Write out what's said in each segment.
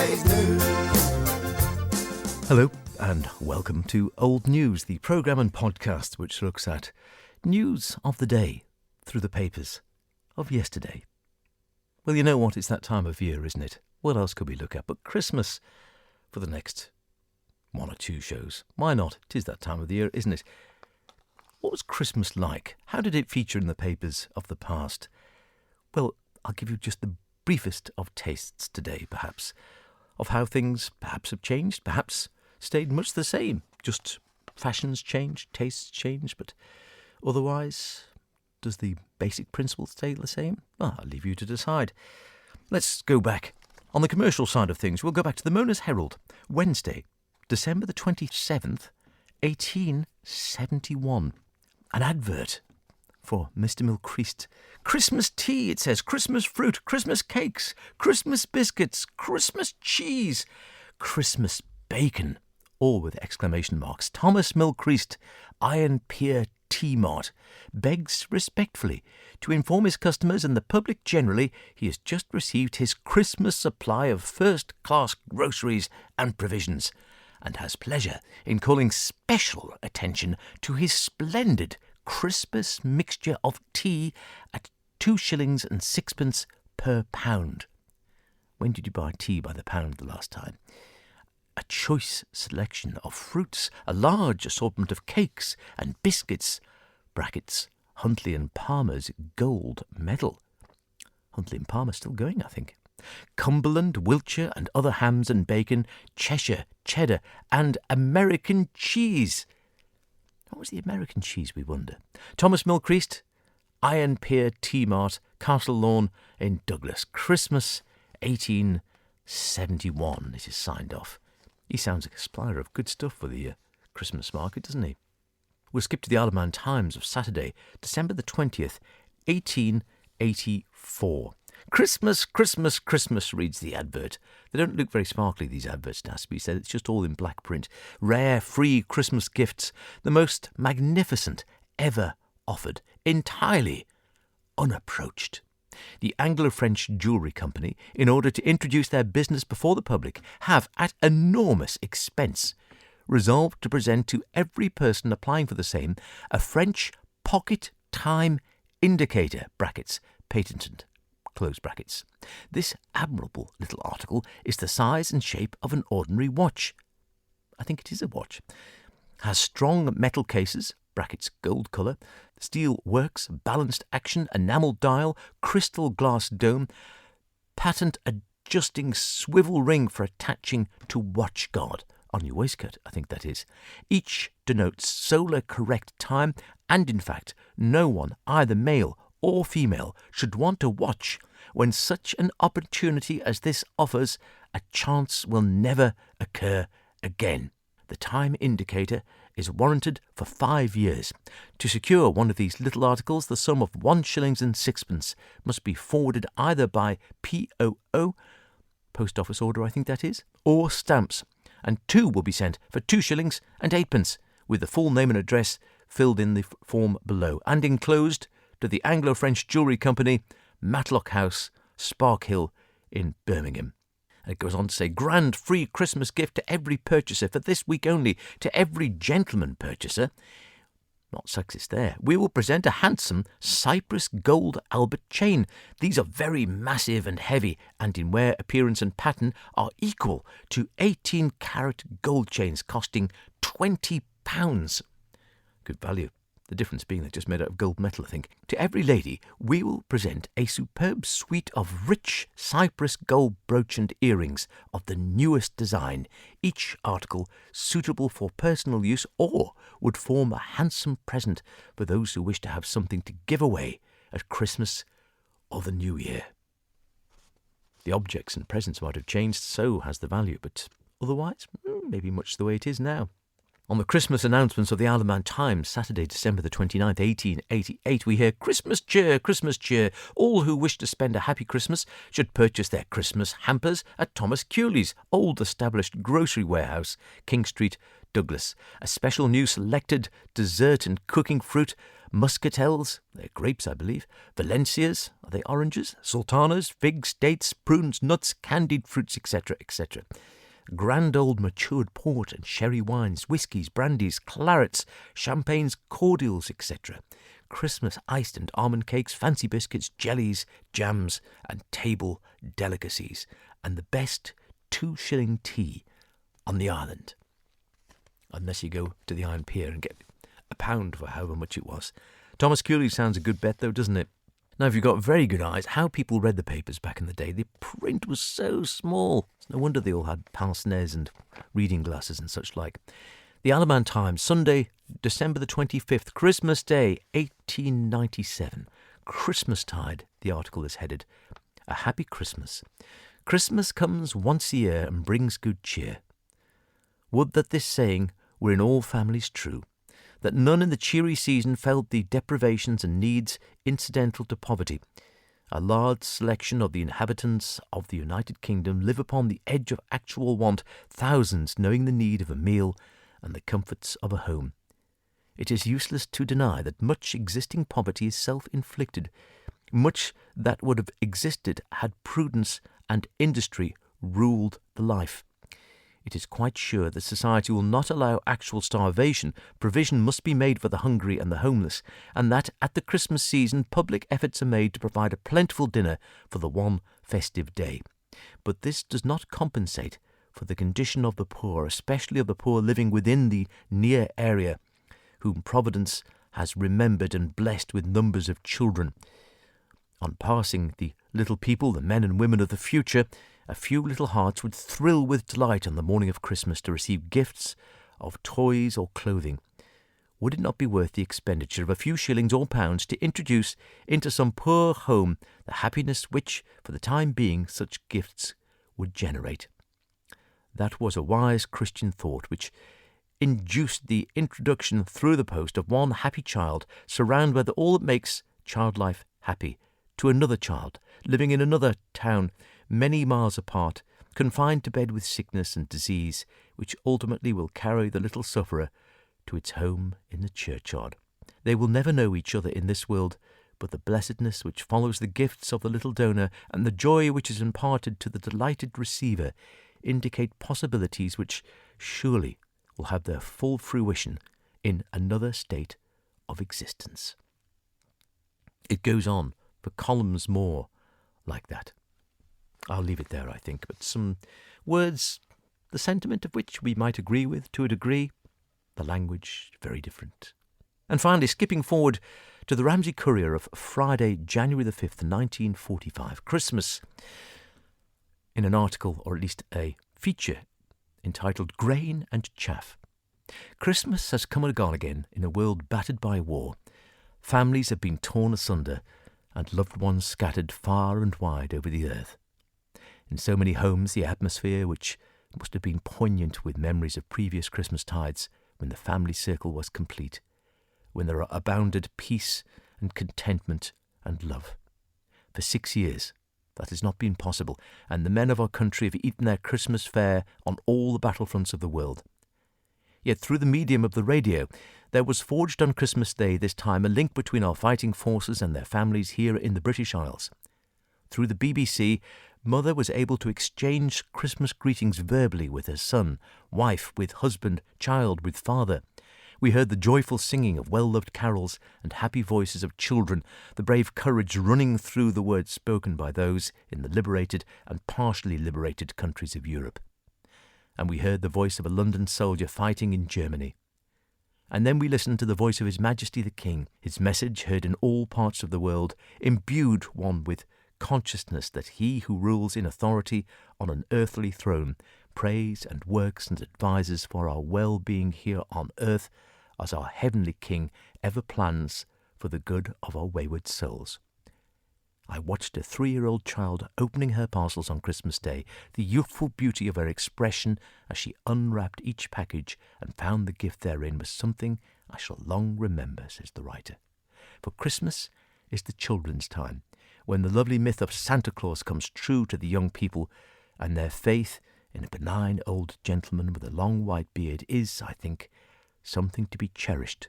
Yesterday's news. Hello and welcome to Old News, the programme and podcast which looks at news of the day through the papers of yesterday. Well, you know what, it's that time of year, isn't it? What else could we look at but Christmas for the next one or two shows? Why not? It is that time of the year, isn't it? What was Christmas like? How did it feature in the papers of the past? Well, I'll give you just the briefest of tastes today, perhaps, of how things perhaps have changed, perhaps stayed much the same. Just fashions change, tastes change, but otherwise, does the basic principle stay the same? Well, I'll leave you to decide. Let's go back. On the commercial side of things, we'll go back to the Mona's Herald, Wednesday, December the 27th, 1871. An advert for Mr. Milcreast. Christmas tea, it says, Christmas fruit, Christmas cakes, Christmas biscuits, Christmas cheese, Christmas bacon, all with exclamation marks. Thomas Milcreast, Iron Pier Tea Mart, begs respectfully to inform his customers and the public generally he has just received his Christmas supply of first-class groceries and provisions, and has pleasure in calling special attention to his splendid Christmas mixture of tea at 2 shillings and 6pence per pound. When did you buy tea by the pound the last time? A choice selection of fruits, a large assortment of cakes and biscuits, brackets, Huntley and Palmer's gold medal. Huntley and Palmer still going, I think. Cumberland, Wiltshire and other hams and bacon, Cheshire, cheddar and American cheese. What was the American cheese, we wonder? Thomas Milcreast, Iron Pier Tea Mart, Castle Lawn in Douglas. Christmas 1871. It is signed off. He sounds like a supplier of good stuff for the Christmas market, doesn't he? We'll skip to the Isle of Man Times of Saturday, December the 20th, 1884. Christmas, Christmas, Christmas, reads the advert. They don't look very sparkly, these adverts, it has to be said. It's just all in black print. Rare, free Christmas gifts, the most magnificent ever offered, entirely unapproached. The Anglo-French Jewellery Company, in order to introduce their business before the public, have, at enormous expense, resolved to present to every person applying for the same a French pocket time indicator, brackets, patented, close brackets. This admirable little article is the size and shape of an ordinary watch. I think it is a watch. Has strong metal cases, brackets, gold colour, steel works, balanced action, enamel dial, crystal glass dome, patent adjusting swivel ring for attaching to watch guard on your waistcoat, I think that is. Each denotes solar correct time, and in fact, no one, either male or female, should want to watch when such an opportunity as this offers. A chance will never occur again. The time indicator is warranted for 5 years. To secure one of these little articles, the sum of 1 shillings and 6pence must be forwarded either by POO, post office order I think that is, or stamps, and 2 will be sent for 2 shillings and 8pence, with the full name and address filled in the form below, and enclosed to the Anglo-French Jewellery Company, Matlock House, Spark Hill in Birmingham. And it goes on to say, grand free Christmas gift to every purchaser for this week only, to every gentleman purchaser. Not sexist there. We will present a handsome Cyprus gold Albert chain. These are very massive and heavy, and in wear, appearance and pattern are equal to 18-carat gold chains costing £20. Good value. The difference being they're just made out of gold metal, I think. To every lady, we will present a superb suite of rich Cyprus gold brooch and earrings of the newest design, each article suitable for personal use or would form a handsome present for those who wish to have something to give away at Christmas or the New Year. The objects and presents might have changed, so has the value, but otherwise, maybe much the way it is now. On the Christmas announcements of the Isle of Man Times, Saturday, December the 29th, 1888, we hear Christmas cheer, Christmas cheer. All who wish to spend a happy Christmas should purchase their Christmas hampers at Thomas Curley's old established grocery warehouse, King Street, Douglas. A special new selected dessert and cooking fruit, Muscatels, they're grapes, I believe. Valencias, are they oranges? Sultanas, figs, dates, prunes, nuts, candied fruits, etc., etc. Grand old matured port and sherry wines, whiskies, brandies, clarets, champagnes, cordials, etc. Christmas iced and almond cakes, fancy biscuits, jellies, jams, and table delicacies. And the best 2-shilling tea on the island. Unless you go to the Iron Pier and get £1 for however much it was. Thomas Coolidge sounds a good bet, though, doesn't it? Now, if you've got very good eyes, how people read the papers back in the day, the print was so small. It's no wonder they all had pince-nez and reading glasses and such like. The Alaman Times, Sunday, December the 25th, Christmas Day, 1897. Christmastide, the article is headed. A happy Christmas. Christmas comes once a year and brings good cheer. Would that this saying were in all families true, that none in the cheery season felt the deprivations and needs incidental to poverty. A large selection of the inhabitants of the United Kingdom live upon the edge of actual want, thousands knowing the need of a meal and the comforts of a home. It is useless to deny that much existing poverty is self-inflicted, much that would have existed had prudence and industry ruled the life. It is quite sure that society will not allow actual starvation. Provision must be made for the hungry and the homeless, and that at the Christmas season public efforts are made to provide a plentiful dinner for the one festive day. But this does not compensate for the condition of the poor, especially of the poor living within the near area, whom Providence has remembered and blessed with numbers of children. On passing the little people, the men and women of the future, a few little hearts would thrill with delight on the morning of Christmas to receive gifts of toys or clothing. Would it not be worth the expenditure of a few shillings or pounds to introduce into some poor home the happiness which, for the time being, such gifts would generate? That was a wise Christian thought which induced the introduction through the post of one happy child, surrounded by all that makes child life happy, to another child, living in another town, many miles apart, confined to bed with sickness and disease, which ultimately will carry the little sufferer to its home in the churchyard. They will never know each other in this world, but the blessedness which follows the gifts of the little donor and the joy which is imparted to the delighted receiver indicate possibilities which surely will have their full fruition in another state of existence. It goes on for columns more like that. I'll leave it there, I think, but some words, the sentiment of which we might agree with to a degree, the language very different. And finally, skipping forward to the Ramsey Courier of Friday, January the 5th, 1945, Christmas, in an article, or at least a feature, entitled Grain and Chaff. Christmas has come and gone again in a world battered by war. Families have been torn asunder and loved ones scattered far and wide over the earth. In so many homes, the atmosphere, which must have been poignant with memories of previous Christmas tides when the family circle was complete, when there abounded peace and contentment and love. For 6 years, that has not been possible, and the men of our country have eaten their Christmas fare on all the battlefronts of the world. Yet through the medium of the radio, there was forged on Christmas Day this time a link between our fighting forces and their families here in the British Isles. Through the BBC, Mother was able to exchange Christmas greetings verbally with her son, wife with husband, child with father. We heard the joyful singing of well-loved carols and happy voices of children, the brave courage running through the words spoken by those in the liberated and partially liberated countries of Europe. And we heard the voice of a London soldier fighting in Germany. And then we listened to the voice of His Majesty the King. His message, heard in all parts of the world, imbued one with consciousness that He who rules in authority on an earthly throne prays and works and advises for our well-being here on earth as our heavenly King ever plans for the good of our wayward souls. I watched a 3-year-old child opening her parcels on Christmas Day, the youthful beauty of her expression as she unwrapped each package and found the gift therein was something I shall long remember, says the writer. For Christmas is the children's time, when the lovely myth of Santa Claus comes true to the young people, and their faith in a benign old gentleman with a long white beard is, I think, something to be cherished,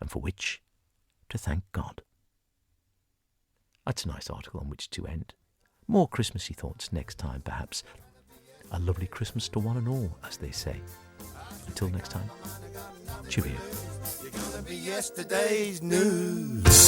and for which to thank God. That's a nice article on which to end. More Christmassy thoughts next time, perhaps. A lovely Christmas to one and all, as they say. Until next time, cheerio. You're gonna be yesterday's news.